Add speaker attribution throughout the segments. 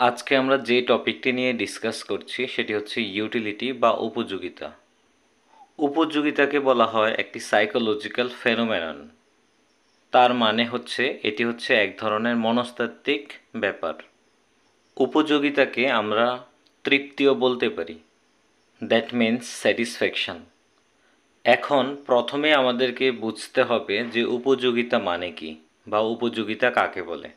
Speaker 1: আজকে আমরা যে টপিকটি নিয়ে ডিসকাস করছি সেটি হচ্ছে ইউটিলিটি বা উপযোগিতা। উপযোগিতাকে বলা হয় একটি সাইকোলজিক্যাল ফেনোমেনন। তার মানে হচ্ছে এটি হচ্ছে এক ধরনের মনস্তাত্ত্বিক ব্যাপার। উপযোগিতাকে আমরা তৃপ্তিও বলতে পারি, দ্যাট মিন্স স্যাটিসফ্যাকশন। এখন প্রথমে আমাদেরকে বুঝতে হবে যে উপযোগিতা মানে কি বা উপযোগিতা কাকে বলে।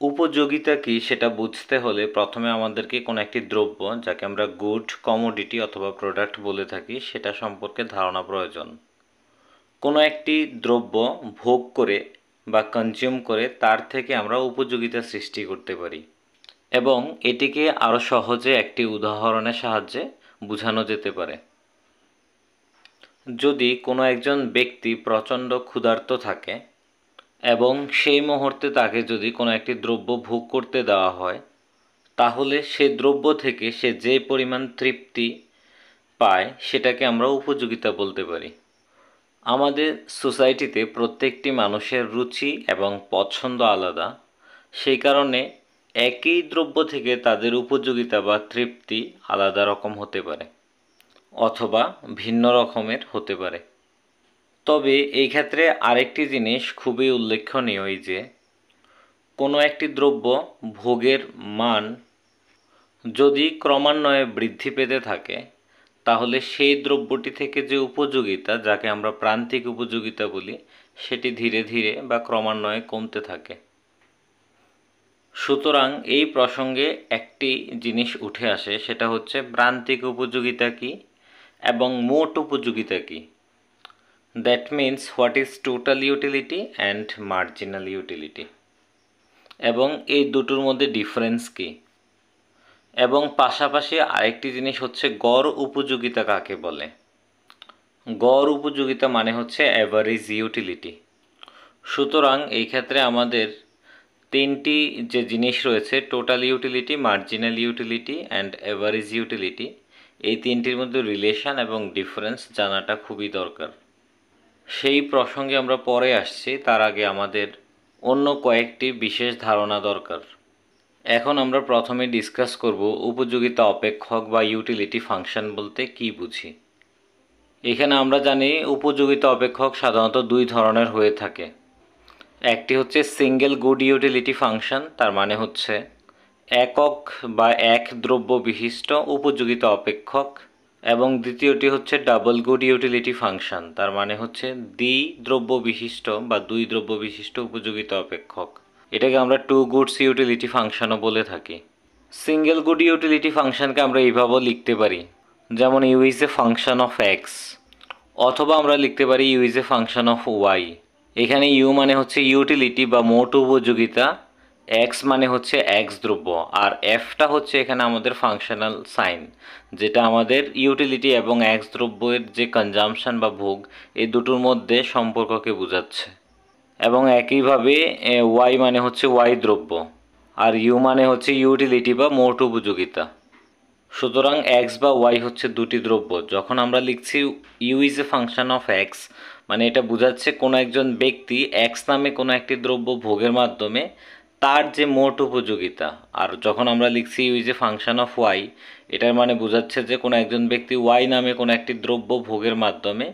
Speaker 1: উপযোগিতা কি সেটা বুঝতে হলে প্রথমে আমাদেরকে কোনো একটি দ্রব্য, যাকে আমরা গুড, কমোডিটি অথবা প্রোডাক্ট বলে থাকি, সেটা সম্পর্কে ধারণা প্রয়োজন। কোনো একটি দ্রব্য ভোগ করে বা কনজিউম করে তার থেকে আমরা উপযোগিতা সৃষ্টি করতে পারি, এবং এটিকে আরও সহজে একটি উদাহরণের সাহায্যে বোঝানো যেতে পারে। যদি কোনো একজন ব্যক্তি প্রচণ্ড ক্ষুধার্ত থাকে এবং সেই মুহূর্তে তাকে যদি কোনো একটি দ্রব্য ভোগ করতে দেওয়া হয়, তাহলে সে দ্রব্য থেকে সে যে পরিমাণ তৃপ্তি পায় সেটাকে আমরা উপযোগিতা বলতে পারি। আমাদের সোসাইটিতে প্রত্যেকটি মানুষের রুচি এবং পছন্দ আলাদা, সেই কারণে একই দ্রব্য থেকে তাদের উপযোগিতা বা তৃপ্তি আলাদা রকম হতে পারে অথবা ভিন্ন রকমের হতে পারে। তবে এই ক্ষেত্রে আরেকটি জিনিস খুবই উল্লেখনীয়, যে কোনো একটি দ্রব্য ভোগের মান যদি ক্রমান্বয়ে বৃদ্ধি পেতে থাকে, তাহলে সেই দ্রব্যটি থেকে যে উপযোগিতা, যাকে আমরা প্রান্তিক উপযোগিতা বলি, সেটি ধীরে ধীরে বা ক্রমান্বয়ে কমতে থাকে। সুতরাং এই প্রসঙ্গে একটি জিনিস উঠে আসে, সেটা হচ্ছে প্রান্তিক উপযোগিতা কি এবং মোট উপযোগিতা কি। That means what is total utility and marginal utility, এবং এই দুটোর মধ্যে ডিফারেন্স কি। এবং পাশাপাশি আরেকটি জিনিস হচ্ছে গড় উপযোগিতা কাকে বলে। গড় উপযোগিতা মানে হচ্ছে অ্যাভারেজ ইউটিলিটি। সুতরাং এই ক্ষেত্রে আমাদের তিনটি যে জিনিস রয়েছে, total utility, marginal utility and average utility, এই তিনটির মধ্যে রিলেশন এবং ডিফারেন্স জানাটা খুবই দরকার। সেই প্রসঙ্গে আমরা পরে আসছি, তার আগে আমাদের অন্য কয়েকটি বিশেষ ধারণা দরকার। এখন আমরা প্রথমে ডিসকাস করব উপযোগিতা অপেক্ষক বা ইউটিলিটি ফাংশন বলতে কি বুঝি। এখানে আমরা জানি উপযোগিতা অপেক্ষক সাধারণত দুই ধরনের হয়ে থাকে। একটি হচ্ছে সিঙ্গেল গুড ইউটিলিটি ফাংশন, তার মানে হচ্ছে একক বা এক দ্রব্য বিশিষ্ট উপযোগিতা অপেক্ষক, এবং দ্বিতীয়টি হচ্ছে ডাবল গুড ইউটিলিটি ফাংশন, তার মানে হচ্ছে দ্বি দ্রব্য বিশিষ্ট বা দুই দ্রব্য বিশিষ্ট উপযোগিতা অপেক্ষক। এটাকে আমরা টু গুডস ইউটিলিটি ফাংশনও বলে থাকি। সিঙ্গেল গুড ইউটিলিটি ফাংশনকে আমরা এইভাবেও লিখতে পারি, যেমন U is a function of X, অথবা আমরা লিখতে পারি U is a function of Y. এখানে ইউ মানে হচ্ছে ইউটিলিটি বা মোট উপযোগিতা, এক্স মানে হচ্ছে এক্স দ্রব্য, আর এফটা হচ্ছে এখানে আমাদের ফাংশনাল সাইন, যেটা আমাদের ইউটিলিটি এবং এক্স দ্রব্যের যে কনজামশন বা ভোগ, এই দুটোর মধ্যে সম্পর্ককে বোঝাচ্ছে। এবং একইভাবে ওয়াই মানে হচ্ছে ওয়াই দ্রব্য, আর ইউ মানে হচ্ছে ইউটিলিটি বা মোট উপযোগিতা। সুতরাং এক্স বা ওয়াই হচ্ছে দুটি দ্রব্য। যখন আমরা লিখছি U is a function of X, মানে এটা বোঝাচ্ছে কোনো একজন ব্যক্তি এক্স নামে কোনো একটি দ্রব্য ভোগের মাধ্যমে তার যে মোট উপযোগিতা। আর যখন আমরা লিখছি U is a function of Y, এটার মানে বোঝাচ্ছে যে কোনো একজন ব্যক্তি ওয়াই নামে কোনো একটি দ্রব্য ভোগের মাধ্যমে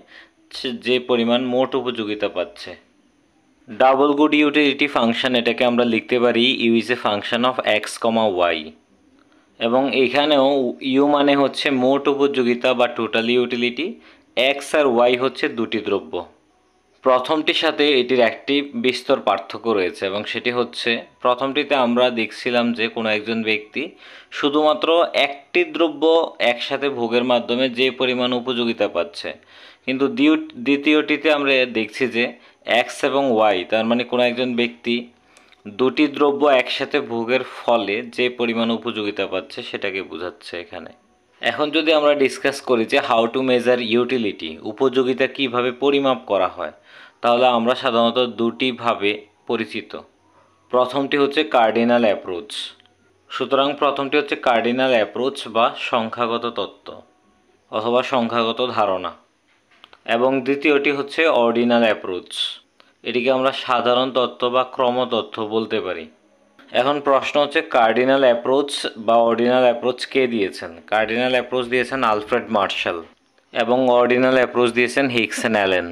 Speaker 1: যে পরিমাণ মোট উপযোগিতা পাচ্ছে। ডাবল গুড ইউটিলিটি ফাংশন, এটাকে আমরা লিখতে পারি U is a function of X comma Y, এবং এখানেও ইউ মানে হচ্ছে মোট উপযোগিতা বা টোটাল ইউটিলিটি, এক্স আর ওয়াই হচ্ছে দুটি দ্রব্য। প্রথমটির সাথে এটির একটি বিস্তর পার্থক্য রয়েছে, এবং সেটি হচ্ছে প্রথমটিতে আমরা দেখছিলাম যে কোনো একজন ব্যক্তি শুধুমাত্র একটি দ্রব্য একসাথে ভোগের মাধ্যমে যে পরিমাণ উপযোগিতা পাচ্ছে, কিন্তু দ্বিতীয়টিতে আমরা দেখছি যে এক্স এবং ওয়াই, তার মানে কোনো একজন ব্যক্তি দুটি দ্রব্য একসাথে ভোগের ফলে যে পরিমাণ উপযোগিতা পাচ্ছে সেটাকে বোঝাচ্ছে এখানে। এখন যদি আমরা ডিসকাস করি যে হাউ টু মেজার ইউটিলিটি, উপযোগিতা কিভাবে পরিমাপ করা হয়, তাহলে আমরা সাধারণত দুটি ভাবে পরিচিত। প্রথমটি হচ্ছে কার্ডিনাল অ্যাপ্রোচ। সুতরাং প্রথমটি হচ্ছে কার্ডিনাল অ্যাপ্রোচ বা সংখ্যাগত তত্ত্ব অথবা সংখ্যাগত ধারণা, এবং দ্বিতীয়টি হচ্ছে অর্ডিনাল অ্যাপ্রোচ। এটিকে আমরা সাধারণ তত্ত্ব বা ক্রমতত্ত্ব বলতে পারি। এখন প্রশ্ন হচ্ছে কার্ডিনাল অ্যাপ্রোচ বা অর্ডিনাল অ্যাপ্রোচ কে দিয়েছেন? কার্ডিনাল অ্যাপ্রোচ দিয়েছেন আলফ্রেড মার্শাল এবং অর্ডিনাল অ্যাপ্রোচ দিয়েছেন হিগসন অ্যালেন।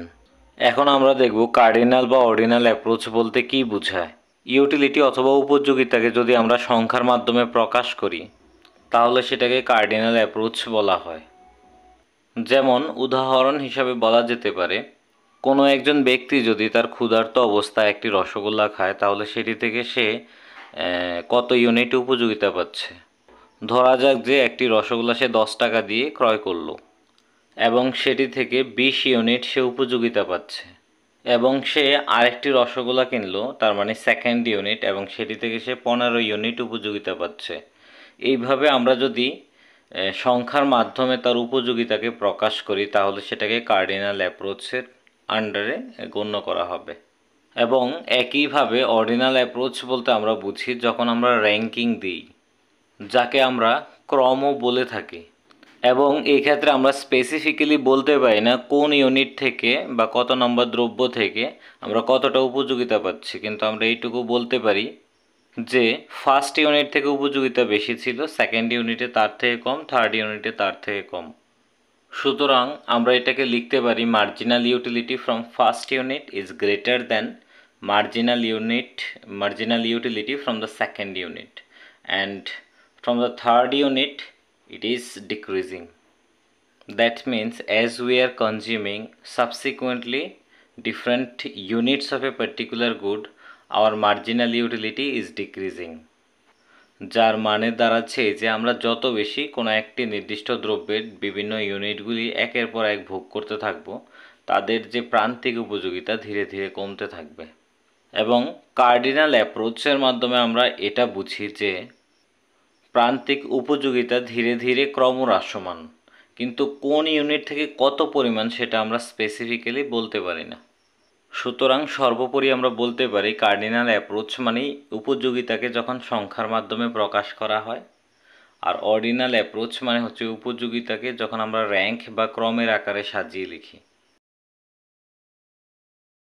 Speaker 1: এখন আমরা দেখব কার্ডিনাল বা অর্ডিনাল অ্যাপ্রোচ বলতে কী বোঝায়। ইউটিলিটি অথবা উপযোগিতাকে যদি আমরা সংখ্যার মাধ্যমে প্রকাশ করি তাহলে সেটাকে কার্ডিনাল অ্যাপ্রোচ বলা হয়। যেমন উদাহরণ হিসাবে বলা যেতে পারে, কোনো একজন ব্যক্তি যদি তার ক্ষুধার্ত অবস্থায় একটি রসগোল্লা খায় তাহলে সেটি থেকে সে কত ইউনিট উপযোগিতা পাচ্ছে। ধরা যাক যে একটি রসগোল্লা সে 10 টাকা দিয়ে ক্রয় করলো এবং সেটি থেকে 20 ইউনিট সে উপযোগিতা পাচ্ছে, এবং সে আরেকটি রসগোল্লা কিনলো, তার মানে সেকেন্ড ইউনিট, এবং সেটি থেকে সে 15 ইউনিট উপযোগিতা পাচ্ছে। এইভাবে আমরা যদি সংখ্যার মাধ্যমে তার উপযোগিতাকে প্রকাশ করি তাহলে সেটাকে কার্ডিনাল অ্যাপ্রোচের আন্ডারে গণ্য করা হবে। এবং একইভাবে অর্ডিনাল অ্যাপ্রোচ বলতে আমরা বুঝি যখন আমরা র্যাঙ্কিং দিই, যাকে আমরা ক্রমও বলে থাকি, এবং এই ক্ষেত্রে আমরা স্পেসিফিক্যালি বলতে পারি না কোন ইউনিট থেকে বা কত নম্বর দ্রব্য থেকে আমরা কতটা উপযোগিতা পাচ্ছি, কিন্তু আমরা এইটুকু বলতে পারি যে ফার্স্ট ইউনিট থেকে উপযোগিতা বেশি ছিল, সেকেন্ড ইউনিটে তার থেকে কম, থার্ড ইউনিটে তার থেকে কম। সুতরাং আমরা এটাকে লিখতে পারি marginal utility from first unit is greater than marginal utility from the second unit, and from the third unit it is decreasing. That means as we are consuming subsequently different units of a particular good, our marginal utility is decreasing. যার মানে দাঁড়াচ্ছে যে আমরা যত বেশি কোনো একটি নির্দিষ্ট দ্রব্যের বিভিন্ন ইউনিটগুলি একের পর এক ভোগ করতে থাকব, তাদের যে প্রান্তিক উপযোগিতা ধীরে ধীরে কমতে থাকবে। এবং কার্ডিনাল অ্যাপ্রোচের মাধ্যমে আমরা এটা বুঝি যে প্রান্তিক উপযোগিতা ধীরে ধীরে ক্রমহ্রাসমান, কিন্তু কোন ইউনিট থেকে কত পরিমাণ সেটা আমরা স্পেসিফিক্যালি বলতে পারি না। সুতরাং সর্বোপরি আমরা বলতে পারি কার্ডিনাল অ্যাপ্রোচ মানেই উপযোগিতাকে যখন সংখ্যার মাধ্যমে প্রকাশ করা হয়, আর অর্ডিনাল অ্যাপ্রোচ মানে হচ্ছে উপযোগিতাকে যখন আমরা র্যাঙ্ক বা ক্রমের আকারে সাজিয়ে লিখি।